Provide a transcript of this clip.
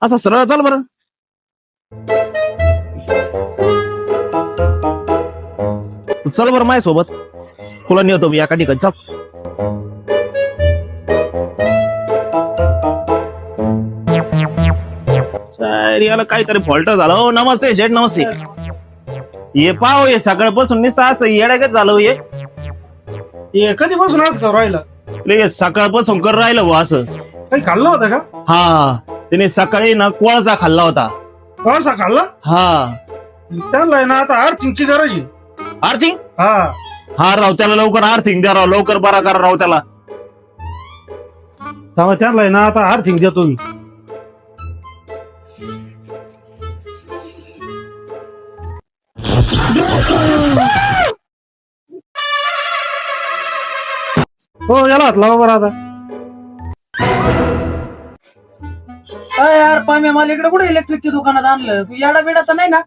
असं सरळ चाल बरं. तू चल बरं माझ्यासोबत, तुला नेतो मी एका ठिकाणी. चल. याला काहीतरी फॉल्ट झालं. हो नमस्ते शेठ, नमस्ते. ये पाव हे सकाळपासून नुसतं असं येड्यागत झालं हो. हे कधीपासून आज का राहिला? हे सकाळपासून कर राहिलं हो असं. काही खाल्लं होतं का? हा, त्याने सकाळी ना कोळसा खाल्ला होता. कोळसा खाल्ला? हा. त्यांना आहे ना आता अर्थिंगची गरज आहे. आर्थिंग? हा हा राव, त्याला लवकर आर्थिंग द्या राव, लवकर बरा करा राव त्याला. तेव्हा त्यांना आहे ना आता अर्थिंग देतो मी. हो याला हात लावा बरं आता. यार पाम्या, मला इकडे कुठे इलेक्ट्रिकच्या दुकानात आणलं? तू याडा बिडा तर नाही ना?